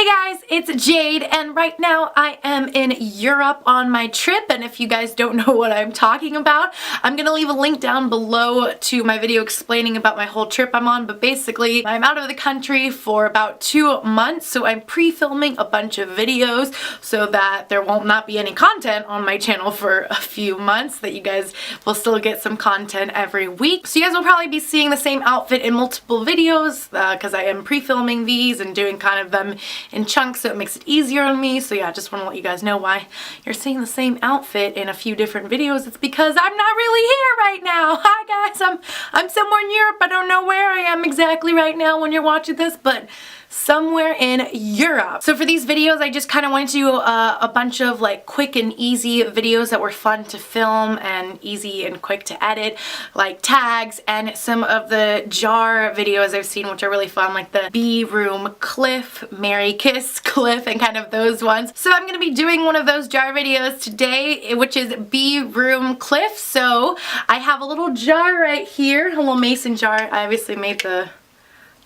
Hey guys, it's Jade, and right now I am in Europe on my trip, and if you guys don't know what I'm talking about, I'm gonna leave a link down below to my video explaining about my whole trip I'm on, but basically I'm out of the country for about 2 months, so I'm pre-filming a bunch of videos so that there won't not be any content on my channel for a few months, that you guys will still get some content every week. So you guys will probably be seeing the same outfit in multiple videos because I am pre-filming these and doing kind of them in chunks, so it makes it easier on me. So yeah, I just want to let you guys know why you're seeing the same outfit in a few different videos. It's because I'm not really here right now. Hi guys, I'm somewhere in Europe. I don't know where I am exactly right now when you're watching this, but somewhere in Europe. So for these videos, I just kind of wanted to do a bunch of like quick and easy videos that were fun to film and easy and quick to edit, like tags and some of the jar videos I've seen which are really fun, like the Bee Room Cliff, Mary Kiss Cliff, and kind of those ones. So I'm going to be doing one of those jar videos today, which is Bee Room Cliff. So I have a little jar right here, a little mason jar. I obviously made the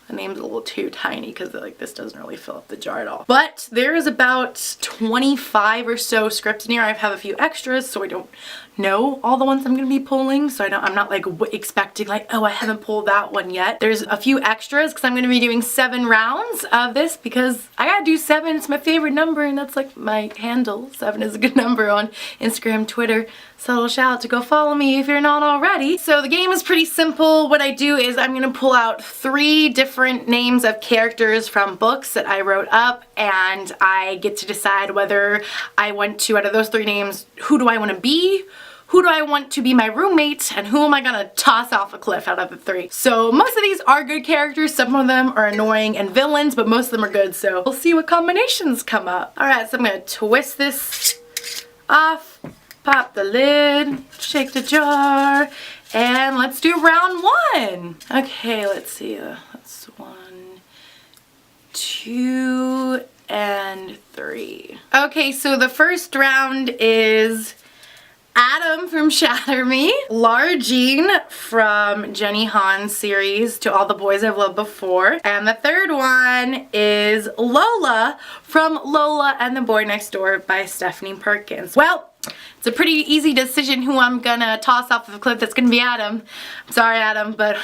name's a little too tiny because like this doesn't really fill up the jar at all. But there is about 25 or so scripts in here. I have a few extras, so I don't know all the ones I'm gonna be pulling, so I'm not like expecting like, oh, I haven't pulled that one yet. There's a few extras because I'm gonna be doing 7 rounds of this because I gotta do 7. It's my favorite number, and that's like my handle. 7 is a good number on Instagram, Twitter. So a little shout out to go follow me if you're not already. So the game is pretty simple. What I do is I'm gonna pull out 3 different names of characters from books that I wrote up, and I get to decide whether I want to, out of those 3 names, who do I want to be, who do I want to be my roommate, and who am I gonna toss off a cliff out of the 3. So most of these are good characters, some of them are annoying and villains, but most of them are good, so we'll see what combinations come up. Alright, so I'm gonna twist this off, pop the lid, shake the jar, and let's do round 1. Okay, let's see, that's 1, 2, and 3. Okay, so the first round is Adam from Shatter Me, Lara Jean from Jenny Han's series To All the Boys I've Loved Before, and the third one is Lola from Lola and the Boy Next Door by Stephanie Perkins. Well, it's a pretty easy decision who I'm gonna toss off of the cliff. That's gonna be Adam. I'm sorry, Adam, but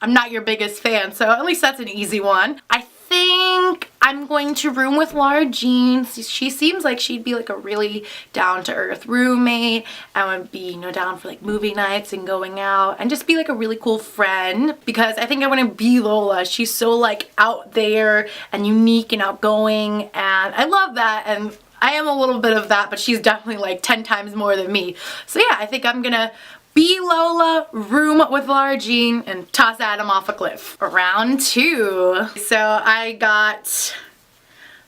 I'm not your biggest fan, so at least that's an easy one. I think I'm going to room with Lara Jean. She seems like she'd be like a really down-to-earth roommate and would be, you know, down for like movie nights and going out and just be like a really cool friend, because I think I want to be Lola. She's so like out there and unique and outgoing, and I love that, and I am a little bit of that, but she's definitely like 10 times more than me. So yeah, I think I'm gonna be Lola, room with Lara Jean, and toss Adam off a cliff. Round 2. So I got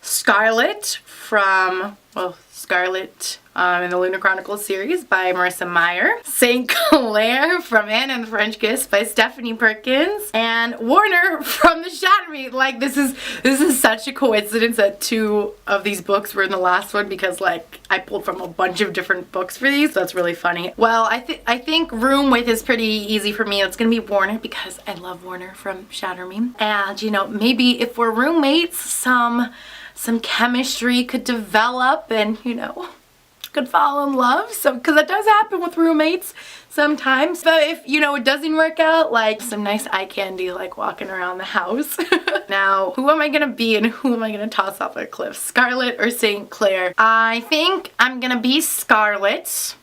Scarlet from, well, Scarlet in the Lunar Chronicles series by Marissa Meyer, St. Clair from Anne and the French Kiss by Stephanie Perkins, and Warner from the Shatter Me. Like this is such a coincidence that 2 of these books were in the last one, because like I pulled from a bunch of different books for these, so that's really funny. Well, I think room with is pretty easy for me. It's gonna be Warner because I love Warner from Shatter Me, and you know, maybe if we're roommates, some chemistry could develop, and you know, could fall in love. So because that does happen with roommates sometimes. But if, you know, it doesn't work out, like some nice eye candy like walking around the house. Now, who am I gonna be and who am I gonna toss off a cliff? Scarlet or St. Clair? I think I'm gonna be Scarlet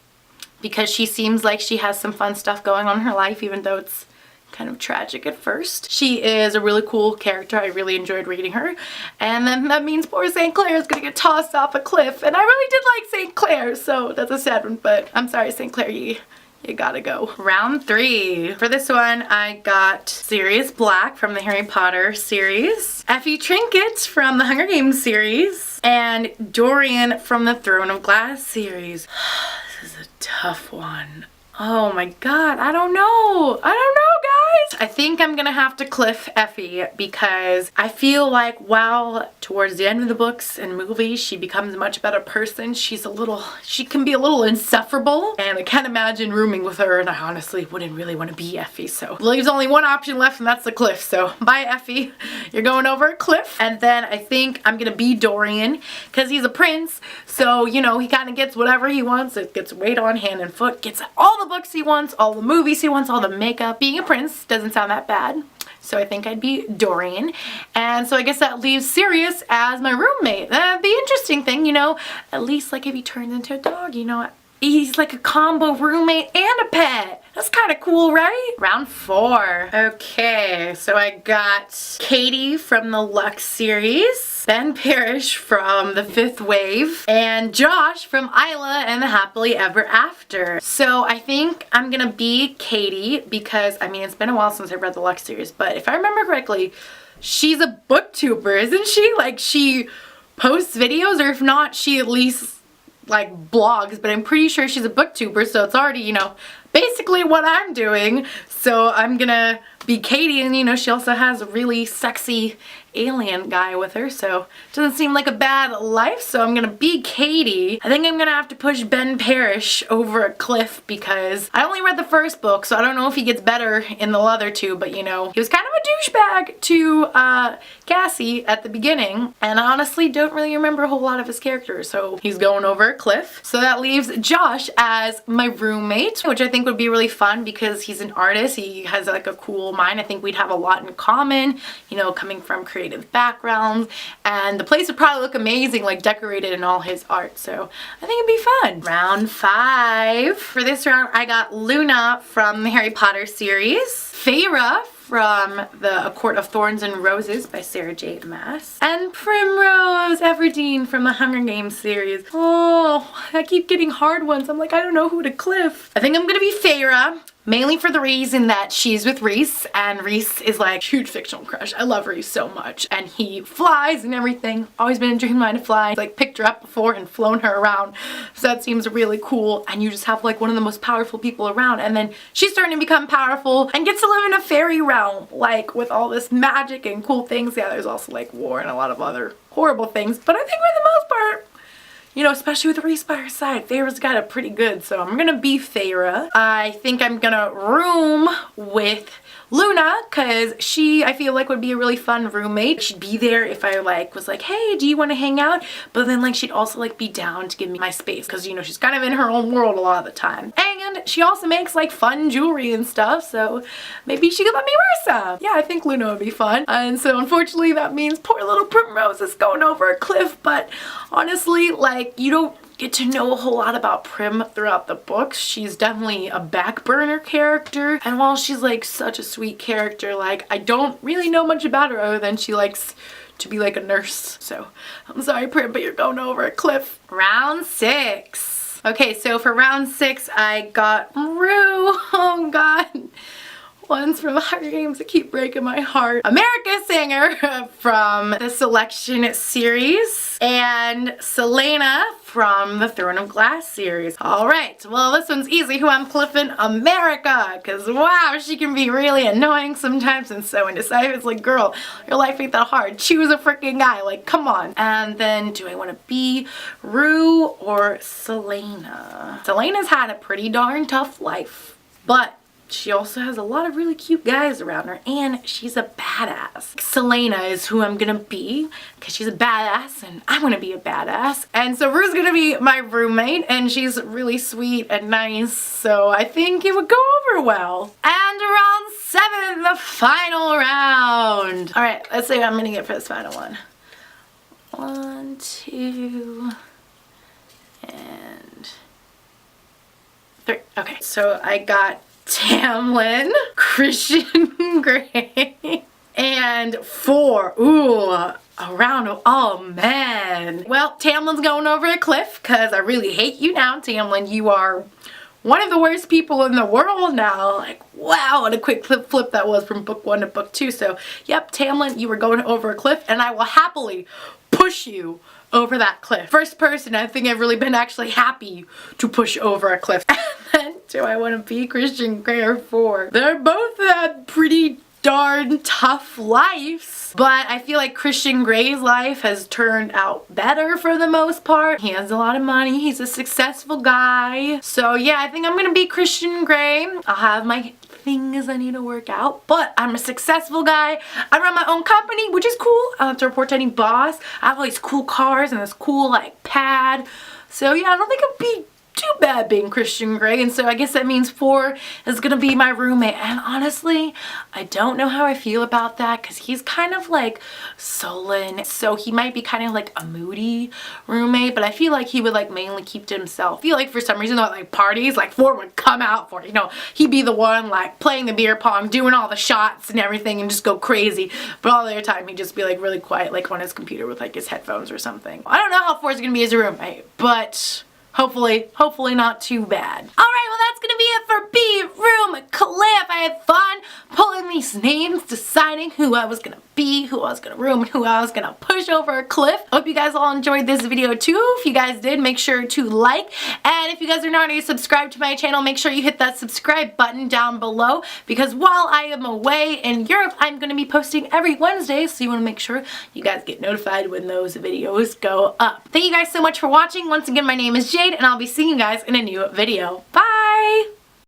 because she seems like she has some fun stuff going on in her life, even though it's kind of tragic at first. She is a really cool character. I really enjoyed reading her. And then that means poor St. Clair is gonna get tossed off a cliff. And I really did like St. Clair, so that's a sad one, but I'm sorry, St. Clair, you gotta go. Round 3. For this one, I got Sirius Black from the Harry Potter series, Effie Trinket from the Hunger Games series, and Dorian from the Throne of Glass series. This is a tough one. Oh my god, I don't know, guys. I think I'm gonna have to cliff Effie because I feel like while towards the end of the books and movies she becomes a much better person, she can be a little insufferable, and I can't imagine rooming with her, and I honestly wouldn't really want to be Effie, so leaves only one option left, and that's the cliff. So bye Effie, you're going over a cliff. And then I think I'm gonna be Dorian because he's a prince, so you know he kind of gets whatever he wants. It gets weight on hand and foot, gets all the books he wants, all the movies he wants, all the makeup. Being a prince doesn't sound that bad. So I think I'd be Dorian. And so I guess that leaves Sirius as my roommate. That'd be an interesting thing, you know, at least like if he turns into a dog, you know, he's like a combo roommate and a pet. That's kind of cool, right? Round 4. Okay, so I got Katie from the Lux series, Ben Parrish from the 5th Wave, and Josh from Isla and the Happily Ever After. So I think I'm gonna be Katie because, I mean, it's been a while since I read the Lux series, but if I remember correctly, she's a booktuber, isn't she? Like, she posts videos, or if not, she at least like blogs, but I'm pretty sure she's a booktuber, so it's already, you know, basically what I'm doing. So I'm gonna be Katie, and you know, she also has a really sexy alien guy with her, so it doesn't seem like a bad life. So I'm gonna be Katie. I think I'm gonna have to push Ben Parrish over a cliff because I only read the first book, so I don't know if he gets better in the other two, but you know, he was kind of a douchebag to Cassie at the beginning, and I honestly don't really remember a whole lot of his character, so he's going over a cliff. So that leaves Josh as my roommate, which I think would be really fun because he's an artist. He has like a cool mind. I think we'd have a lot in common, you know, coming from creative backgrounds, and the place would probably look amazing, like decorated in all his art, so I think it'd be fun. Round 5. For this round I got Luna from the Harry Potter series, Feyre from the A Court of Thorns and Roses by Sarah J. Maas, and Primrose Everdeen from the Hunger Games series. Oh, I keep getting hard ones. I'm like, I don't know who to cliff. I think I'm gonna be Feyre. Mainly for the reason that she's with Reese, and Reese is like huge fictional crush. I love Reese so much, and he flies and everything. Always been a dream of mine to fly. Like picked her up before and flown her around, so that seems really cool. And you just have like one of the most powerful people around, and then she's starting to become powerful and gets to live in a fairy realm, like with all this magic and cool things. Yeah, there's also like war and a lot of other horrible things, but I think for the most part, you know, especially with Reese by her side, Feyre's got it pretty good, so I'm gonna be Feyre. I think I'm gonna room with Luna, because she, I feel like, would be a really fun roommate. She'd be there if I like was like, hey, do you want to hang out? But then like she'd also like be down to give me my space, because you know she's kind of in her own world a lot of the time. And she also makes like fun jewelry and stuff, so maybe she could let me wear some. Yeah, I think Luna would be fun. And so unfortunately that means poor little Primrose is going over a cliff, but honestly, like, you don't get to know a whole lot about Prim throughout the books. She's definitely a back burner character, and while she's like such a sweet character, like I don't really know much about her other than she likes to be like a nurse. So I'm sorry Prim, but you're going over a cliff. Round 6. Okay, so for round 6 I got Rue. Oh god. Ones from the Hunger Games that keep breaking my heart. America Singer from the Selection series, and Selena from the Throne of Glass series. Alright, well this one's easy. Who I'm cliffing? America, because wow, she can be really annoying sometimes and so indecisive. It's like, girl, your life ain't that hard. Choose a freaking guy, like come on. And then do I want to be Rue or Selena? Selena's had a pretty darn tough life, but she also has a lot of really cute guys around her, and she's a badass. Selena is who I'm gonna be because she's a badass and I want to be a badass. And so Rue's gonna be my roommate, and she's really sweet and nice, so I think it would go over well. And round 7, the final round. Alright, let's see what I'm gonna get for this final one. 1, 2, and 3. Okay, so I got Tamlin, Christian Grey, and 4. Ooh, a round of, oh man. Well, Tamlin's going over a cliff because I really hate you now, Tamlin. You are one of the worst people in the world now. Like, wow, what a quick flip that was from book 1 to book 2. So, yep, Tamlin, you were going over a cliff, and I will happily push you over that cliff. First person I think I've really been actually happy to push over a cliff. do I want to be Christian Grey or 4? They're both had pretty darn tough lives, but I feel like Christian Grey's life has turned out better for the most part. He has a lot of money. He's a successful guy. So yeah, I think I'm gonna be Christian Grey. I'll have my things I need to work out, but I'm a successful guy. I run my own company, which is cool. I don't have to report to any boss. I have all these cool cars and this cool like pad. So yeah, I don't think it'd be too bad being Christian Grey, and so I guess that means 4 is gonna be my roommate. And honestly, I don't know how I feel about that because he's kind of like sullen, so he might be kind of like a moody roommate, but I feel like he would like mainly keep to himself. I feel like for some reason at like parties, like 4 would come out for it, you know, he'd be the one like playing the beer pong, doing all the shots and everything and just go crazy, but all the other time he'd just be like really quiet, like on his computer with like his headphones or something. I don't know how 4 is gonna be as a roommate, but hopefully not too bad. Alright, well that's gonna be it for B-Room Cliff. I had fun pulling these names, deciding who I was gonna be, who I was gonna room, and who I was gonna push over a cliff. Hope you guys all enjoyed this video too. If you guys did, make sure to like, and if you guys are not already subscribed to my channel, make sure you hit that subscribe button down below, because while I am away in Europe, I'm gonna be posting every Wednesday, so you wanna make sure you guys get notified when those videos go up. Thank you guys so much for watching. Once again, my name is Jade, and I'll be seeing you guys in a new video. Bye!